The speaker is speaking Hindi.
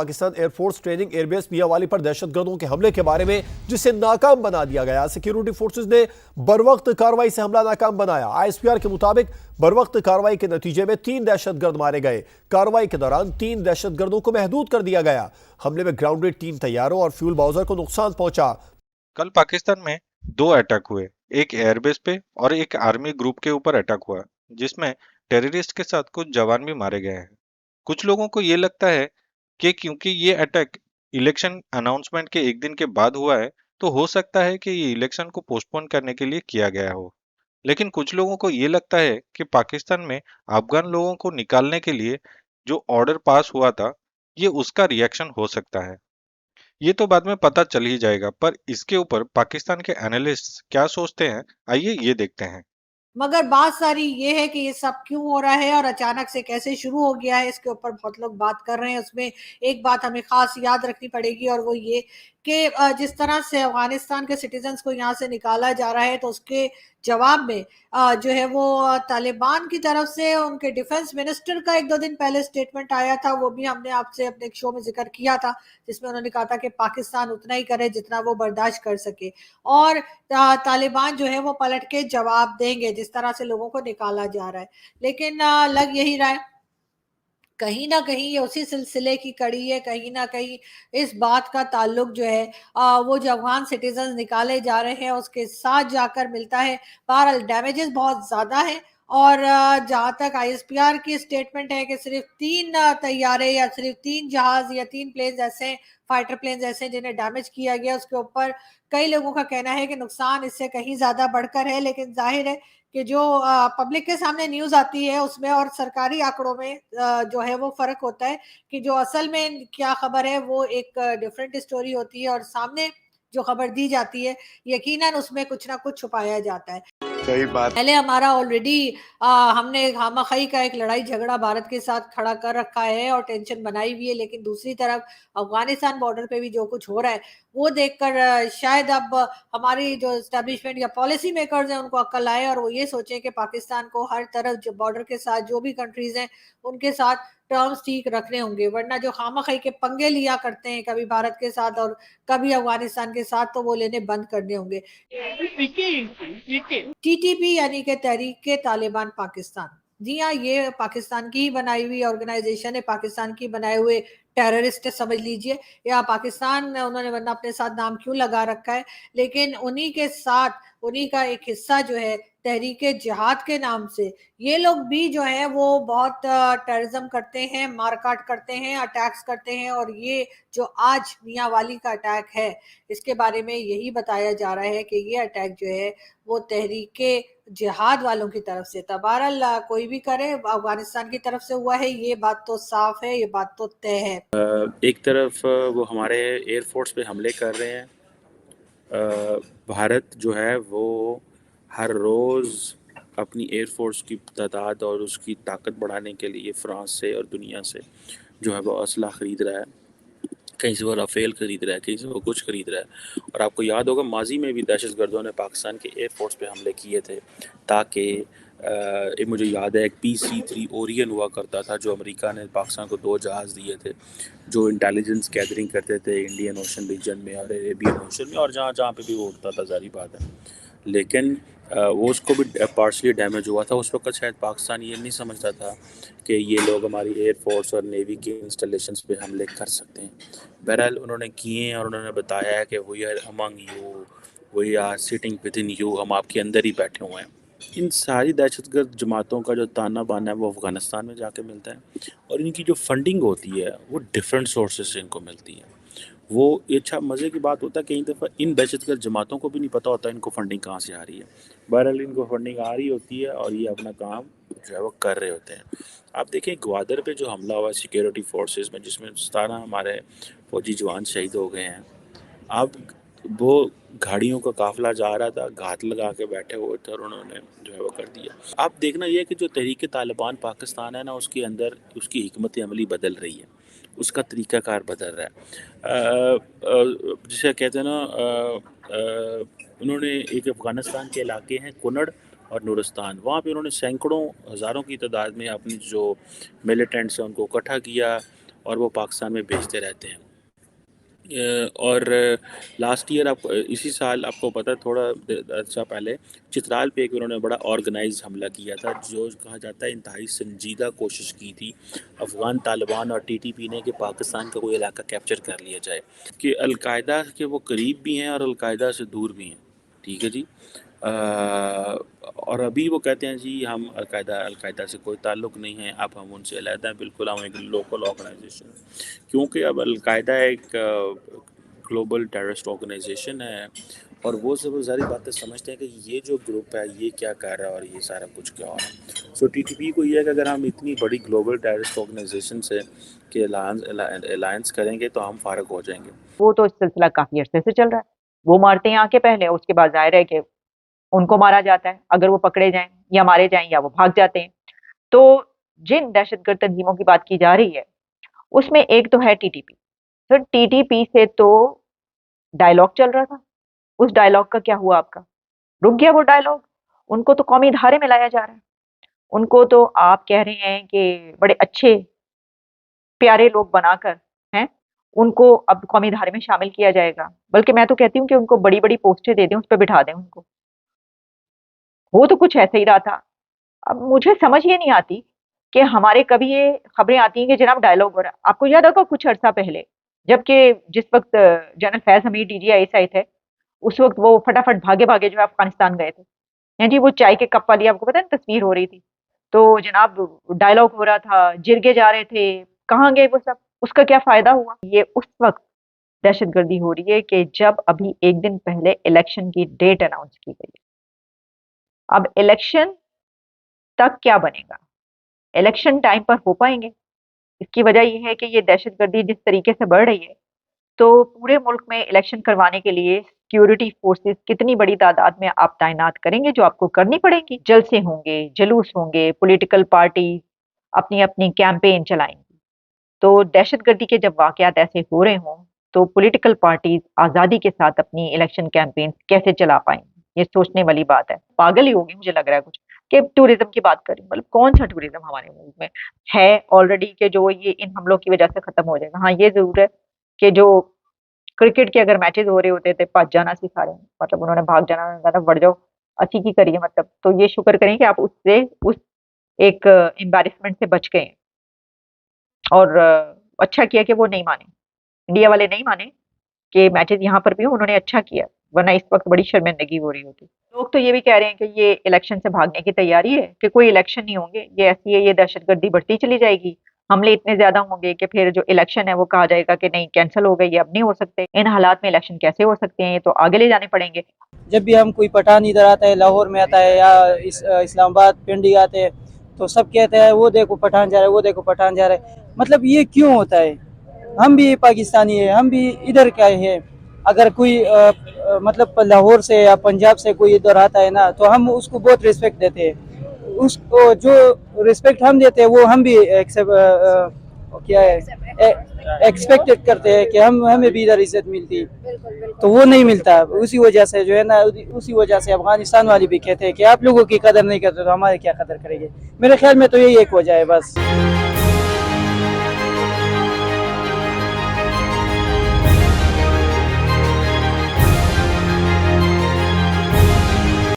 Pakistan air force training airbase Mianwali पर दहशतगर्दों के हमले के बारे में, जिसे नाकाम बना दिया गया। सिक्योरिटी फोर्सेस ने बरवक्त कार्रवाई से हमला नाकाम बनाया। आईएसपीआर के मुताबिक बरवक्त कार्रवाई के नतीजे में 3 दहशतगर्द मारे गए। कार्रवाई के दौरान 3 दहशतगर्दों को महदूद कर दिया गया। हमले में ग्राउंडेड 3 तैयारों और फ्यूल बाउजर को नुकसान पहुंचा। कल पाकिस्तान में 2 अटैक हुए, एक एयरबेस पे और एक आर्मी ग्रुप के ऊपर अटैक हुआ, जिसमें टेररिस्ट के साथ कुछ जवान भी मारे गए हैं। कुछ लोगों को ये लगता है कि क्योंकि ये अटैक इलेक्शन अनाउंसमेंट के एक दिन के बाद हुआ है, तो हो सकता है कि ये इलेक्शन को पोस्टपोन करने के लिए किया गया हो। लेकिन कुछ लोगों को ये लगता है कि पाकिस्तान में अफगान लोगों को निकालने के लिए जो ऑर्डर पास हुआ था, ये उसका रिएक्शन हो सकता है। ये तो बाद में पता चल ही जाएगा, पर इसके ऊपर पाकिस्तान के एनालिस्ट्स क्या सोचते हैं, आइए ये देखते हैं। मगर बात सारी ये है कि ये सब क्यों हो रहा है और अचानक से कैसे शुरू हो गया है, इसके ऊपर बहुत लोग बात कर रहे हैं। उसमें एक बात हमें खास याद रखनी पड़ेगी और वो ये कि जिस तरह से अफगानिस्तान के सिटीजन्स को यहाँ से निकाला जा रहा है, तो उसके जवाब में जो है वो तालिबान की तरफ से उनके डिफेंस मिनिस्टर का 1-2 दिन पहले स्टेटमेंट आया था। वो भी हमने आपसे अपने एक शो में जिक्र किया था, जिसमें उन्होंने कहा था कि पाकिस्तान उतना ही करे जितना वो बर्दाश्त कर सके, और तालिबान जो है वो पलट के जवाब देंगे जिस तरह से लोगों को निकाला जा रहा है। लेकिन लग यही रहा है कहीं ना कहीं ये उसी सिलसिले की कड़ी है, कहीं ना कहीं इस बात का ताल्लुक जो है वो जो अफगान सिटीजन निकाले जा रहे हैं उसके साथ जाकर मिलता है। बहरहाल डैमेजेस बहुत ज्यादा है, और जहां तक आईएसपीआर की स्टेटमेंट है कि सिर्फ 3 तैयारे या सिर्फ 3 जहाज या 3 प्लेन ऐसे, फाइटर प्लेन ऐसे जिन्हें डैमेज किया गया, उसके ऊपर कई लोगों का कहना है कि नुकसान इससे कहीं ज्यादा बढ़कर है। लेकिन जाहिर है कि जो पब्लिक के सामने न्यूज आती है उसमें और सरकारी आंकड़ों में जो है वो फर्क होता है, कि जो असल में क्या खबर है वो एक डिफरेंट स्टोरी होती है, और सामने जो खबर दी जाती है यकीनन उसमें कुछ ना कुछ छुपाया जाता है। सही बात। पहले हमारा ऑलरेडी हमने खामखई का एक लड़ाई झगड़ा भारत के साथ खड़ा कर रखा है और टेंशन बनाई हुई है, लेकिन दूसरी तरफ अफगानिस्तान बॉर्डर पे भी जो कुछ हो रहा है वो देखकर शायद अब हमारी जो एस्टेब्लिशमेंट या पॉलिसी मेकर्स हैं उनको अक्ल आए और वो ये सोचें कि पाकिस्तान को हर तरफ जो बॉर्डर के साथ जो भी कंट्रीज हैं उनके साथ टर्म्स ठीक रखने होंगे, वरना जो खामखई के पंगे लिया करते हैं कभी भारत के साथ और कभी अफगानिस्तान के साथ, तो वो लेने बंद करने होंगे। टीटीपी यानी कि तहरीक तालिबान पाकिस्तान, जी हाँ, ये पाकिस्तान की ही बनाई हुई ऑर्गेनाइजेशन है, पाकिस्तान की बनाए हुए टेररिस्ट समझ लीजिए, या पाकिस्तान में उन्होंने वरना अपने साथ नाम क्यों लगा रखा है। लेकिन उन्हीं के साथ उन्हीं का एक हिस्सा जो है तहरीक जिहाद के नाम से, ये लोग भी जो है वो बहुत टेररिज्म करते हैं, मारकाट करते हैं, अटैक्स करते हैं। और ये जो आज मियांवाली का अटैक है इसके बारे में यही बताया जा रहा है कि ये अटैक जो है वो तहरीक जिहाद वालों की तरफ से था। बहरहाल कोई भी करे, अफगानिस्तान की तरफ से हुआ है, ये बात तो साफ है, ये बात तो तय है। एक तरफ वो हमारे एयरफोर्स पे हमले कर रहे हैं। भारत जो है वो हर रोज़ अपनी एयरफोर्स की तादाद और उसकी ताकत बढ़ाने के लिए फ्रांस से और दुनिया से जो है वो असला ख़रीद रहा है। कहीं से वो राफ़ेल ख़रीद रहा है, कहीं से वो कुछ ख़रीद रहा है। और आपको याद होगा माजी में भी दहशतगर्दों ने पाकिस्तान के एयरफोर्स पे हमले किए थे, ताकि एक मुझे याद है एक PC-3 ओरियन हुआ करता था, जो अमेरिका ने पाकिस्तान को 2 जहाज़ दिए थे, जो इंटेलिजेंस गैदरिंग करते थे इंडियन ओशन रीजन में और अरेबियन ओशन में और जहाँ जहाँ पे भी वो उड़ता था, ज़ाहिर बात है। लेकिन वो उसको भी पार्शली डैमेज हुआ था। उस वक्त शायद पाकिस्तान ये नहीं समझता था कि ये लोग हमारी एयरफोर्स और नेवी के इंस्टॉलेशंस पे हमले कर सकते हैं। बहरहाल उन्होंने किए और उन्होंने बताया है कि we are among you, we are sitting with in you, हम आपके अंदर ही बैठे हुए हैं। इन सारी दहशतगर्द जमातों का जो ताना बाना है वो अफ़गानिस्तान में जाके मिलता है, और इनकी जो फंडिंग होती है वो डिफरेंट सोर्सेज से इनको मिलती है। वो अच्छा मज़े की बात होता है कई दफ़ा इन दहशतगर्द जमातों को भी नहीं पता होता इनको फंडिंग कहाँ से आ रही है। बहरहाल इनको फंडिंग आ रही होती है और ये अपना काम जो है वो कर रहे होते हैं। आप देखें ग्वादर पे जो हमला हुआ सिक्योरिटी फोर्सेस में, जिसमें 17 हमारे फौजी जवान शहीद हो गए हैं। अब वो गाड़ियों का काफ़िला जा रहा था, घात लगा के बैठे हुए थे और उन्होंने जो है वो कर दिया। अब देखना ये है कि जो तहरीक तालिबान पाकिस्तान है ना, उसके अंदर उसकी हिकमत अमली बदल रही है, उसका तरीक़ाकार बदल रहा है। जिसे कहते हैं ना, उन्होंने एक अफ़गानिस्तान के इलाके हैं कुनड़ और नूरिस्तान, वहाँ पे उन्होंने सैकड़ों हज़ारों की तादाद में अपनी जो मिलिटेंट्स हैं उनको इकट्ठा किया और वो पाकिस्तान में भेजते रहते हैं। और लास्ट ईयर आप इसी साल आपको पता है, थोड़ा अच्छा पहले चित्राल पे एक उन्होंने बड़ा ऑर्गेनाइज हमला किया था, जो कहा जाता है इंतहाई संजीदा कोशिश की थी अफ़गान तालिबान और टीटीपी ने कि पाकिस्तान का कोई इलाका कैप्चर कर लिया जाए, कि अलकायदा के वो करीब भी हैं और अलकायदा से दूर भी हैं। ठीक है जी। और अभी वो कहते हैं जी हम अलकायदा से कोई ताल्लुक़ नहीं है, अब हम उनसे अलहदा हैं, बिल्कुल हम एक लोकल ऑर्गेनाइजेशन है, क्योंकि अब अलकायदा एक ग्लोबल टेररिस्ट ऑर्गेनाइजेशन है और वो सब सारी बातें समझते हैं कि ये जो ग्रुप है ये क्या कर रहा है और ये सारा कुछ क्या हो रहा है। सो टीटीपी को ये है कि अगर हम इतनी बड़ी ग्लोबल टेररिस्ट ऑर्गेनाइजेशन से के अलायंस करेंगे तो हम फारग हो जाएंगे। वो तो सिलसिला काफी अरसे से चल रहा है। वो मारते हैं आके पहले, उसके बाद जाहिर है कि उनको मारा जाता है, अगर वो पकड़े जाएं या मारे जाएं या वो भाग जाते हैं। तो जिन दहशतगर्द तंजीमों की बात की जा रही है उसमें एक तो है टीटीपी। तो टीटीपी से तो डायलॉग चल रहा था, उस डायलॉग का क्या हुआ आपका? रुक गया वो डायलॉग। उनको तो कौमी धारे में लाया जा रहा है। उनको तो आप कह रहे हैं कि बड़े अच्छे प्यारे लोग बनाकर, हैं, उनको अब कौमी धारे में शामिल किया जाएगा। बल्कि मैं तो कहती हूँ कि उनको बड़ी-बड़ी पोस्टें दे दें, उस पे बिठा दें उनको। हो तो कुछ ऐसे ही रहा था। अब मुझे समझ ये नहीं आती कि हमारे कभी ये खबरें आती हैं कि जनाब डायलॉग हो रहा है। आपको याद होगा कुछ अरसा पहले, जबकि जिस वक़्त जनरल फैज़ हमीद डीजीआईएस आए थे, उस वक़्त वो फटाफट भागे-भागे जो है अफ़गानिस्तान गए थे। हैं जी, वो चाय के कप वाली आपको पता है तस्वीर हो रही थी। तो जनाब डायलॉग हो रहा था, जिरगे जा रहे थे, कहाँ गए वो सब? उसका क्या फ़ायदा हुआ? ये उस वक़्त दहशतगर्दी हो रही है कि जब अभी 1 दिन पहले इलेक्शन की डेट अनाउंस की गई है। अब इलेक्शन तक क्या बनेगा? इलेक्शन टाइम पर हो पाएँगे? इसकी वजह ये है कि ये दहशतगर्दी जिस तरीके से बढ़ रही है, तो पूरे मुल्क में इलेक्शन करवाने के लिए सिक्योरिटी फोर्सेस कितनी बड़ी तादाद में आप तैनात करेंगे, जो आपको करनी पड़ेगी। जलसे होंगे, जुलूस होंगे, पॉलिटिकल पार्टी अपनी-अपनी कैंपेन चलाएँगी। तो दहशतगर्दी के जब वाक़यात ऐसे हो रहे हों, तो पॉलिटिकल पार्टीज़ आज़ादी के साथ अपनी इलेक्शन कैंपेन कैसे चला पाएँगी? ये सोचने वाली बात है। पागल ही होगी मुझे लग रहा है कुछ, कि टूरिज़्म की बात करें, मतलब कौन-सा टूरिज़्म हमारे मुल्क में है ऑलरेडी कि जो ये इन हमलों की वजह से खत्म हो जाएगा। हाँ, ये ज़रूर है कि जो क्रिकेट के अगर मैचेज़ हो रहे होते थे, भज जाना सी सारे, मतलब उन्होंने भाग जाना, उन्होंने कहा था बढ़ जाओ, असी की करिए मतलब। तो ये शुक्र करें कि आप उससे उस एक एम्बैरेसमेंट से बच गए हैं। और अच्छा किया कि वो नहीं माने, इंडिया वाले नहीं माने कि मैचेज़ यहाँ पर भी हों, उन्होंने अच्छा किया, वरना इस वक़्त बड़ी शर्मिंदगी हो रही होती। लोग तो ये भी कह रहे हैं कि ये इलेक्शन से भागने की तैयारी है, कि कोई इलेक्शन नहीं होंगे, ये ऐसी है, ये दहशतगर्दी बढ़ती चली जाएगी, हमले इतने ज़्यादा होंगे कि फिर जो इलेक्शन है वो कहा जाएगा कि नहीं कैंसल हो गए, ये अब नहीं हो सकते। इन हालात में इलेक्शन कैसे हो सकते हैं, ये तो आगे ले जाने पड़ेंगे। जब भी हम कोई पठान इधर आता है, लाहौर में आता है या इस्लामाबाद पिंडी आते हैं, तो सब कहते हैं वो देखो पठान जा रहा है, वो देखो पठान जा रहा है। मतलब ये क्यों होता है? हम भी पाकिस्तानी है, हम भी इधर का है। अगर कोई मतलब लाहौर से या पंजाब से कोई इधर आता है ना, तो हम उसको बहुत रिस्पेक्ट देते हैं। उसको जो रिस्पेक्ट हम देते हैं वो हम भी एक्सपेक्टेड करते हैं कि हमें भी इधर इज्जत मिलती, तो वो नहीं मिलता। उसी वजह से जो है ना, उसी वजह से अफगानिस्तान वाले भी कहते हैं कि आप लोगों की कदर नहीं करते तो हमारे क्या कदर करेंगे। मेरे ख्याल में तो यही एक वजह है बस।